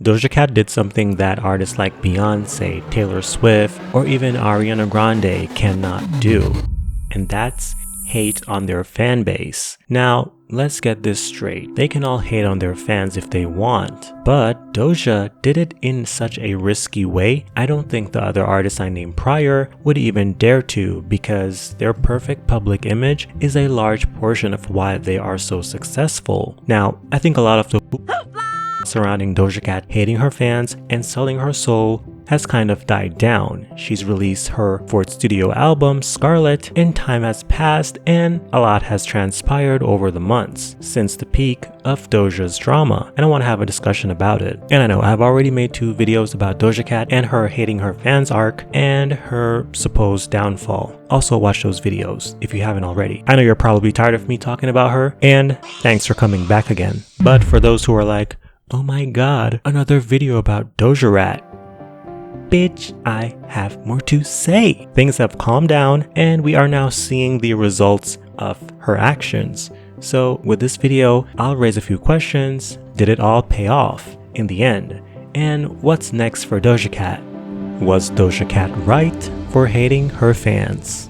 Doja Cat did something that artists like Beyonce, Taylor Swift, or even Ariana Grande cannot do, and that's hate on their fan base. Now, let's get this straight. They can all hate on their fans if they want, but Doja did it in such a risky way. I don't think the other artists I named prior would even dare to, because their perfect public image is a large portion of why they are so successful. Now, I think a lot of the surrounding Doja Cat hating her fans and selling her soul has kind of died down. She's released her fourth studio album, Scarlet, and time has passed and a lot has transpired over the months since the peak of Doja's drama, and I want to have a discussion about it. And I know I've already made 2 videos about Doja Cat and her hating her fans arc and her supposed downfall. Also watch those videos if you haven't already. I know you're probably tired of me talking about her, and thanks for coming back again. But for those who are like, oh my god, another video about Doja Rat. Bitch, I have more to say. Things have calmed down and we are now seeing the results of her actions. So with this video, I'll raise a few questions. Did it all pay off in the end? And what's next for Doja Cat? Was Doja Cat right for hating her fans?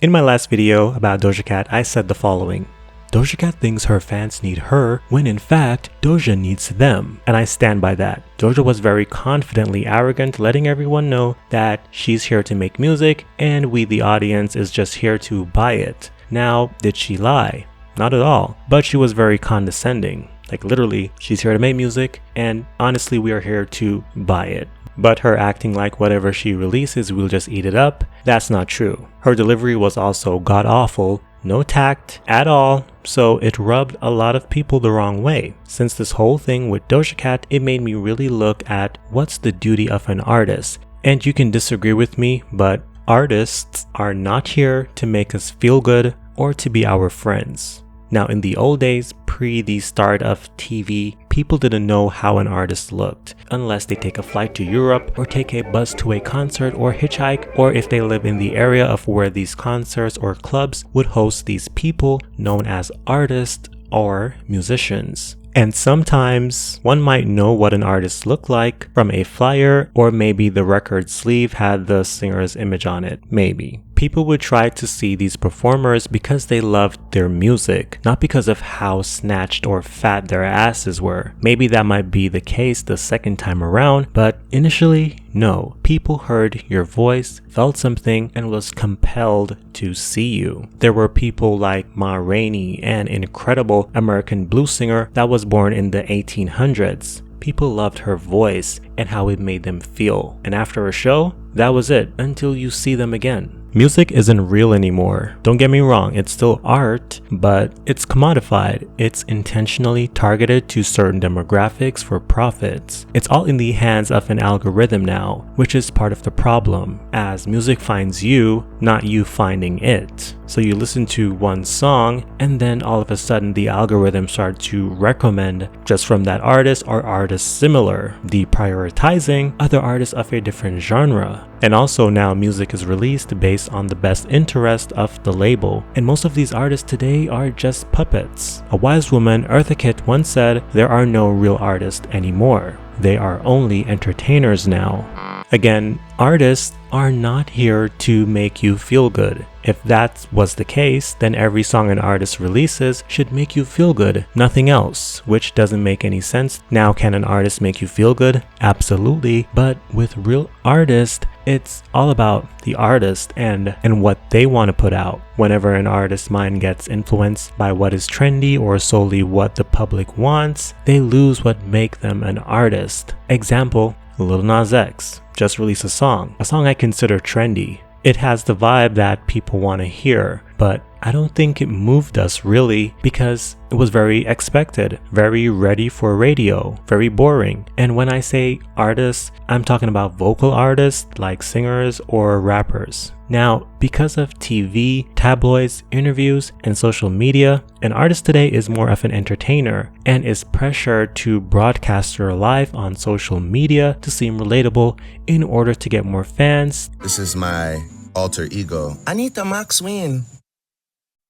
In my last video about Doja Cat, I said the following. Doja Cat thinks her fans need her when in fact Doja needs them, and I stand by that. Doja was very confidently arrogant, letting everyone know that she's here to make music and we the audience is just here to buy it. Now, did she lie? Not at all, but she was very condescending. Like literally, she's here to make music and honestly we are here to buy it. But her acting like whatever she releases we'll just eat it up, that's not true. Her delivery was also god-awful. No tact at all, so it rubbed a lot of people the wrong way. Since this whole thing with Doja Cat, it made me really look at what's the duty of an artist. And you can disagree with me, but artists are not here to make us feel good or to be our friends. Now in the old days, pre the start of TV, people didn't know how an artist looked unless they take a flight to Europe or take a bus to a concert or hitchhike, or if they live in the area of where these concerts or clubs would host these people known as artists or musicians. And sometimes one might know what an artist looked like from a flyer, or maybe the record sleeve had the singer's image on it, maybe. People would try to see these performers because they loved their music, not because of how snatched or fat their asses were. Maybe that might be the case the second time around, but initially, no. People heard your voice, felt something, and was compelled to see you. There were people like Ma Rainey, an incredible American blues singer that was born in the 1800s. People loved her voice and how it made them feel. And after a show, that was it until you see them again. Music isn't real anymore. Don't get me wrong, it's still art, but it's commodified. It's intentionally targeted to certain demographics for profits. It's all in the hands of an algorithm now, which is part of the problem, as music finds you, not you finding it. So you listen to one song, and then all of a sudden the algorithm starts to recommend just from that artist or artists similar, deprioritizing other artists of a different genre. And also now music is released based on the best interest of the label, and most of these artists today are just puppets. A wise woman, Eartha Kitt, once said, there are no real artists anymore. They are only entertainers now. Again, artists are not here to make you feel good. If that was the case, then every song an artist releases should make you feel good, nothing else, which doesn't make any sense. Now, can an artist make you feel good? Absolutely, but with real artists, it's all about the artist and what they want to put out. Whenever an artist's mind gets influenced by what is trendy or solely what the public wants, they lose what makes them an artist. Example, Lil Nas X just released a song I consider trendy. It has the vibe that people want to hear, but I don't think it moved us really because it was very expected, very ready for radio, very boring. And when I say artists, I'm talking about vocal artists like singers or rappers. Now, because of TV, tabloids, interviews, and social media, an artist today is more of an entertainer and is pressured to broadcast their life on social media to seem relatable in order to get more fans. This is my alter ego, Anita Maxwin.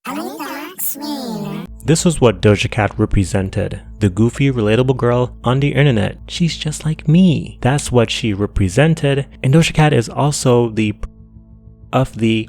Anita. This was what Doja Cat represented. The goofy, relatable girl on the internet. She's just like me. That's what she represented. And Doja Cat is also the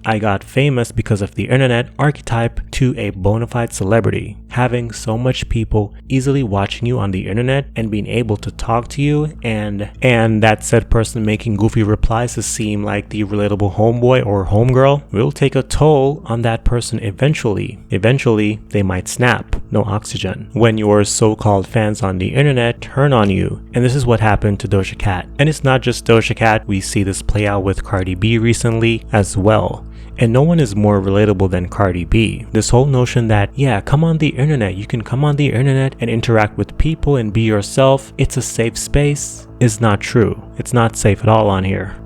I got famous because of the internet archetype to a bona fide celebrity. Having so much people easily watching you on the internet and being able to talk to you and that said person making goofy replies to seem like the relatable homeboy or homegirl will take a toll on that person eventually. Eventually, they might snap. No oxygen. When your so-called fans on the internet turn on you. And this is what happened to Doja Cat. And it's not just Doja Cat. We see this play out with Cardi B recently as well. And no one is more relatable than Cardi B. This whole notion that, yeah, come on the internet, you can come on the internet and interact with people and be yourself, it's a safe space, is not true. It's not safe at all on here.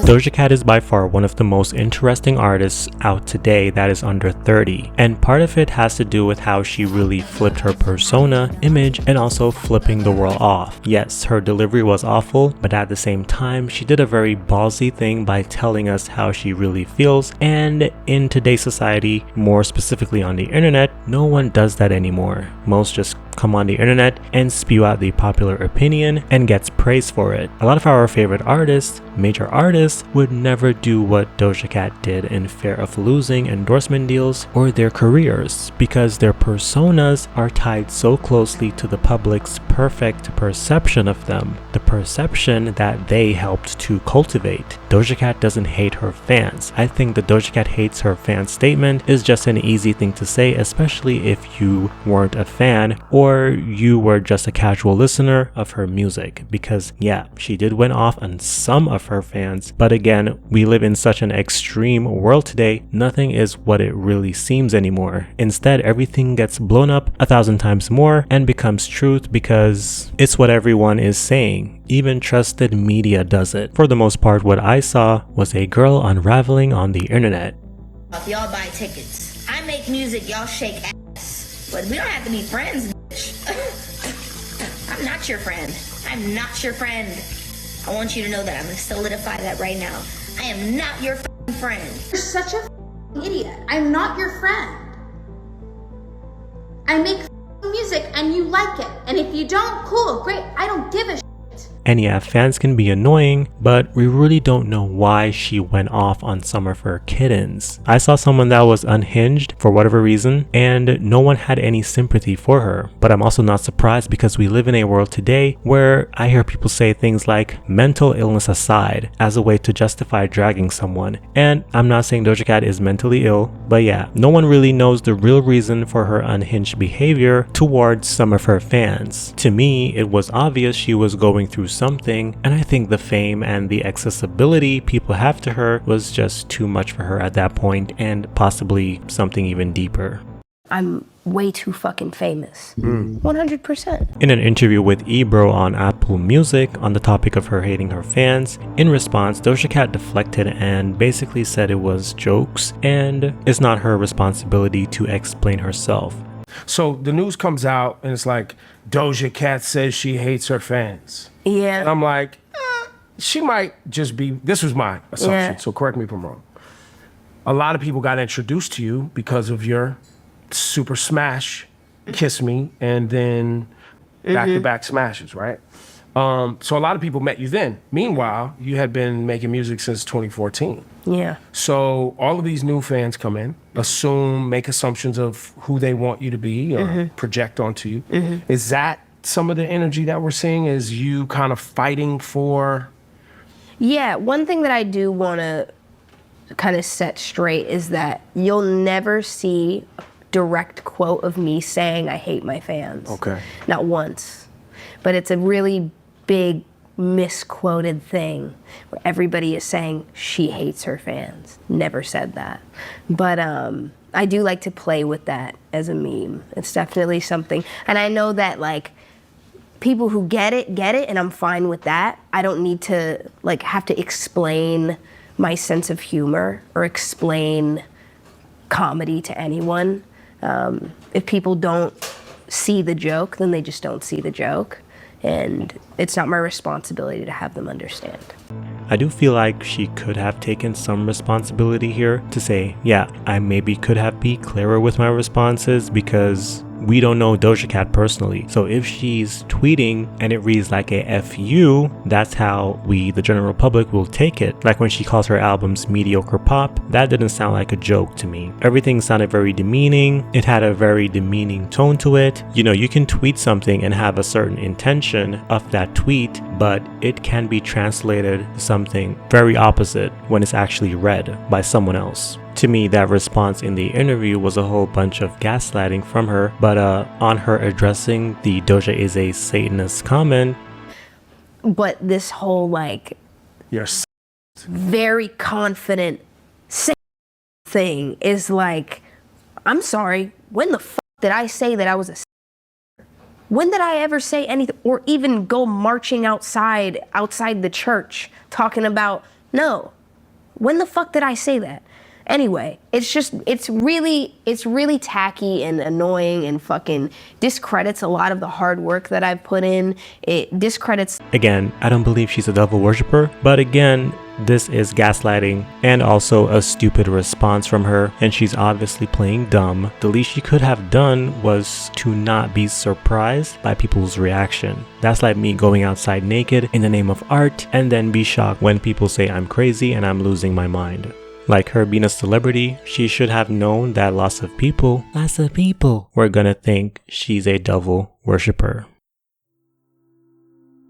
Doja Cat is by far one of the most interesting artists out today that is under 30, and part of it has to do with how she really flipped her persona, image, and also flipping the world off. Yes, her delivery was awful, but at the same time, she did a very ballsy thing by telling us how she really feels, and in today's society, more specifically on the internet, no one does that anymore. Most just come on the internet and spew out the popular opinion and gets praised for it. A lot of our favorite artists, major artists, would never do what Doja Cat did in fear of losing endorsement deals or their careers because their personas are tied so closely to the public's perfect perception of them, the perception that they helped to cultivate. Doja Cat doesn't hate her fans. I think the Doja Cat hates her fans statement is just an easy thing to say, especially if you weren't a fan or you were just a casual listener of her music, because yeah, she did went off on some of her fans, but again, we live in such an extreme world today, nothing is what it really seems anymore. Instead, everything gets blown up 1,000 times more and becomes truth because it's what everyone is saying. Even trusted media does it. For the most part, what I saw was a girl unraveling on the internet. If y'all buy tickets, I make music, y'all shake ass, but we don't have to be friends, bitch. I'm not your friend. I'm not your friend. I want you to know that. I'm gonna solidify that right now. I am not your friend. You're such a idiot. I'm not your friend. I make music and you like it. And if you don't, cool, great. I don't give a shit. And yeah, fans can be annoying, but we really don't know why she went off on some of her kittens. I saw someone that was unhinged for whatever reason, and no one had any sympathy for her. But I'm also not surprised because we live in a world today where I hear people say things like mental illness aside as a way to justify dragging someone. And I'm not saying Doja Cat is mentally ill, but yeah, no one really knows the real reason for her unhinged behavior towards some of her fans. To me, it was obvious she was going through something, and I think the fame and the accessibility people have to her was just too much for her at that point, and possibly something even deeper. I'm way too fucking famous. 100%. In an interview with Ebro on Apple Music on the topic of her hating her fans, in response, Doja Cat deflected and basically said it was jokes and it's not her responsibility to explain herself. So the news comes out and it's like, Doja Cat says she hates her fans. Yeah. And I'm like, she might just be, this was my assumption, so correct me if I'm wrong. A lot of people got introduced to you because of your super smash, Kiss Me, and then back-to-back smashes, right? So a lot of people met you then. Meanwhile, you had been making music since 2014. Yeah. So all of these new fans come in, make assumptions of who they want you to be or project onto you. Is that some of the energy that we're seeing? Is you kind of fighting for? Yeah, one thing that I do want to kind of set straight is that you'll never see a direct quote of me saying I hate my fans. Okay. Not once. But it's a really big misquoted thing where everybody is saying she hates her fans. Never said that. But I do like to play with that as a meme. It's definitely something. And I know that like people who get it, and I'm fine with that. I don't need to like have to explain my sense of humor or explain comedy to anyone. If people don't see the joke, then they just don't see the joke. And it's not my responsibility to have them understand. I do feel like she could have taken some responsibility here to say, yeah, I maybe could have been clearer with my responses because we don't know Doja Cat personally. So if she's tweeting and it reads like a FU, that's how we, the general public, will take it. Like when she calls her albums mediocre pop, that didn't sound like a joke to me. Everything sounded very demeaning. It had a very demeaning tone to it. You know, you can tweet something and have a certain intention of that tweet, but it can be translated to something very opposite when it's actually read by someone else. To me, that response in the interview was a whole bunch of gaslighting from her, but on her addressing the Doja is a Satanist comment. But this whole like Yes. very confident thing is like, I'm sorry, when the fuck did I say that I was a when did I ever say anything, or even go marching outside the church talking about, no, when the fuck did I say that? Anyway, it's really tacky and annoying and fucking discredits a lot of the hard work that I've put in. It discredits. Again, I don't believe she's a devil worshiper, but again, this is gaslighting and also a stupid response from her, and she's obviously playing dumb. The least she could have done was to not be surprised by people's reaction. That's like me going outside naked in the name of art and then be shocked when people say I'm crazy and I'm losing my mind. Like her being a celebrity, she should have known that lots of people were gonna think she's a devil worshiper.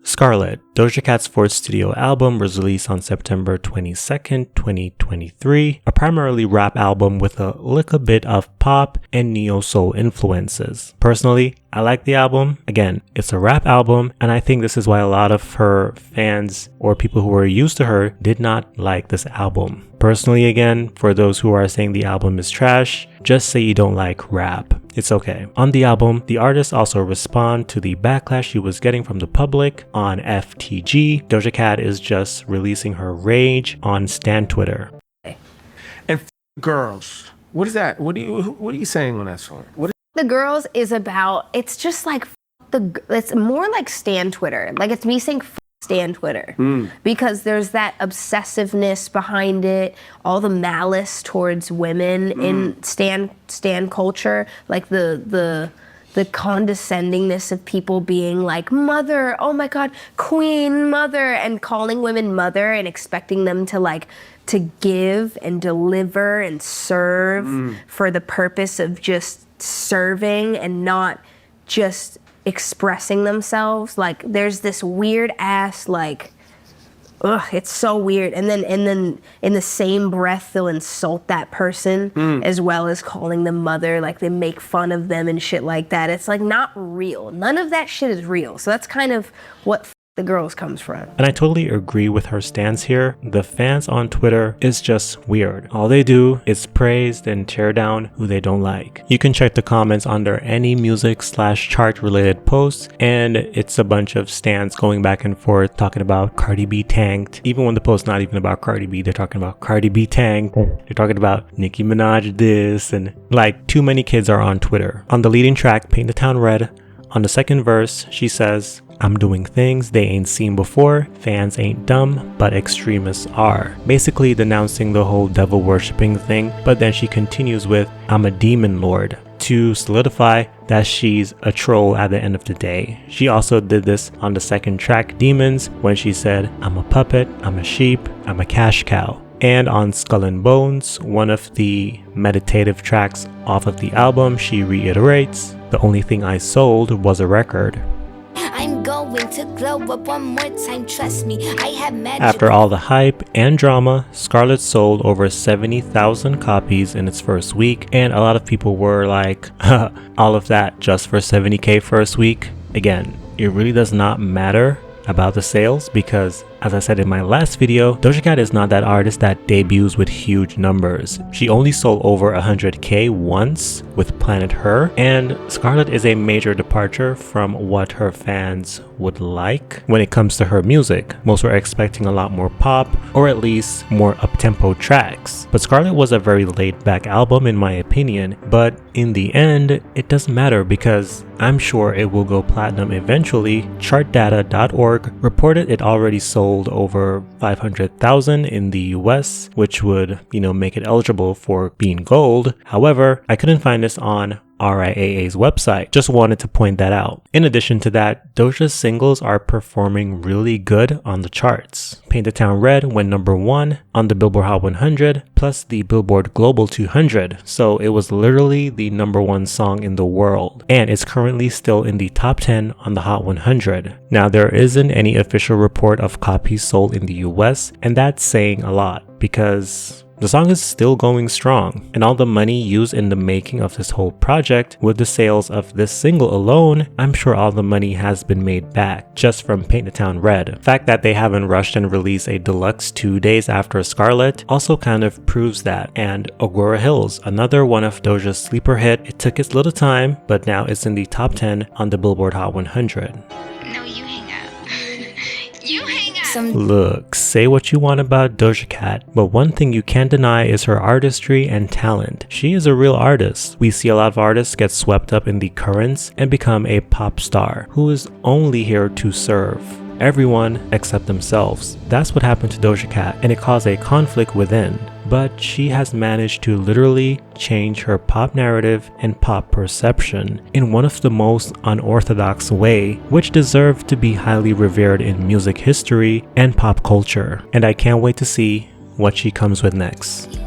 Scarlet, Doja Cat's fourth studio album, was released on September 22nd, 2023, a primarily rap album with a little bit of pop and neo-soul influences. Personally, I like the album. Again, it's a rap album, and I think this is why a lot of her fans or people who were used to her did not like this album. Personally, again, for those who are saying the album is trash, just say you don't like rap. It's okay. On the album, the artist also responded to the backlash she was getting from the public on FTG. Doja Cat is just releasing her rage on Stan Twitter. And girls, what is that? What are you saying on that song? The Girls is about, it's just like it's more like Stan Twitter. Like it's me saying Stan Twitter, because there's that obsessiveness behind it, all the malice towards women in Stan culture, like the condescendingness of people being like mother, oh my god, queen, mother, and calling women mother and expecting them to give and deliver and serve for the purpose of just serving and not just expressing themselves. Like there's this weird ass like, ugh, it's so weird. And then in the same breath they'll insult that person as well as calling them mother. Like they make fun of them and shit like that. It's like not real. None of that shit is real. So that's kind of what The Girls comes from. And I totally agree with her stance here. The fans on Twitter is just weird. All they do is praise and tear down who they don't like. You can check the comments under any music/chart related posts, and it's a bunch of stans going back and forth talking about Cardi B tanked. Even when the post's not even about Cardi B, they're talking about Cardi B tanked. They're talking about Nicki Minaj this, and like too many kids are on Twitter. On the leading track, Paint the Town Red, on the second verse, she says, I'm doing things they ain't seen before, fans ain't dumb, but extremists are. Basically denouncing the whole devil worshipping thing, but then she continues with, I'm a demon lord, to solidify that she's a troll at the end of the day. She also did this on the second track, Demons, when she said, I'm a puppet, I'm a sheep, I'm a cash cow. And on Skull and Bones, one of the meditative tracks off of the album, she reiterates, the only thing I sold was a record. I'm going to glow up one more time, trust me, I have magic. After all the hype and drama, Scarlet sold over 70,000 copies in its first week, and a lot of people were like, all of that just for 70k first week? Again, it really does not matter about the sales because, as I said in my last video, Doja Cat is not that artist that debuts with huge numbers. She only sold over 100k once with Planet Her, and Scarlet is a major departure from what her fans would like when it comes to her music. Most were expecting a lot more pop, or at least more up-tempo tracks. But Scarlet was a very laid-back album in my opinion, but in the end, it doesn't matter because I'm sure it will go platinum eventually. Chartdata.org reported it already sold sold over 500,000 in the US, which would, make it eligible for being gold. However, I couldn't find this on RIAA's website. Just wanted to point that out. In addition to that, Doja's singles are performing really good on the charts. Paint the Town Red went number 1 on the Billboard Hot 100 plus the Billboard Global 200. So it was literally the number 1 song in the world, and it's currently still in the top 10 on the Hot 100. Now, there isn't any official report of copies sold in the US, and that's saying a lot because the song is still going strong, and all the money used in the making of this whole project, with the sales of this single alone, I'm sure all the money has been made back just from Paint the Town Red. The fact that they haven't rushed and released a deluxe 2 days after Scarlet also kind of proves that. And Agora Hills, another one of Doja's sleeper hit, it took its little time, but now it's in the top 10 on the Billboard Hot 100. No, you hang up. You hang up. Look, say what you want about Doja Cat, but one thing you can't deny is her artistry and talent. She is a real artist. We see a lot of artists get swept up in the currents and become a pop star who is only here to serve everyone except themselves. That's what happened to Doja Cat, and it caused a conflict within. But she has managed to literally change her pop narrative and pop perception in one of the most unorthodox way, which deserved to be highly revered in music history and pop culture. And I can't wait to see what she comes with next.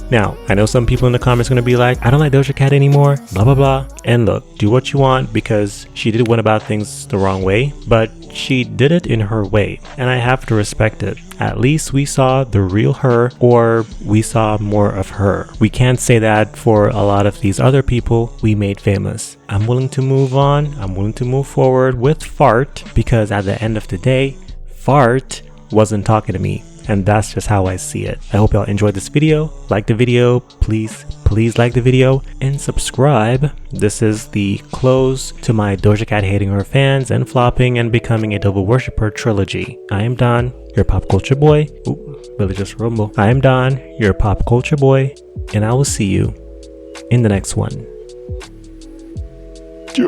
Now, I know some people in the comments are going to be like, I don't like Doja Cat anymore, blah blah blah. And look, do what you want, because she did went about things the wrong way, but she did it in her way, and I have to respect it. At least we saw the real her, or we saw more of her. We can't say that for a lot of these other people we made famous. I'm willing to move on, I'm willing to move forward with Fart, because at the end of the day, Fart wasn't talking to me. And that's just how I see it. I hope y'all enjoyed this video. Like the video, please like the video and subscribe. This is the close to my Doja Cat hating her fans and flopping and becoming a devil worshiper trilogy. I am Don, your pop culture boy. Ooh, Billy just rumble. I am Don, your pop culture boy, and I will see you in the next one. Yeah.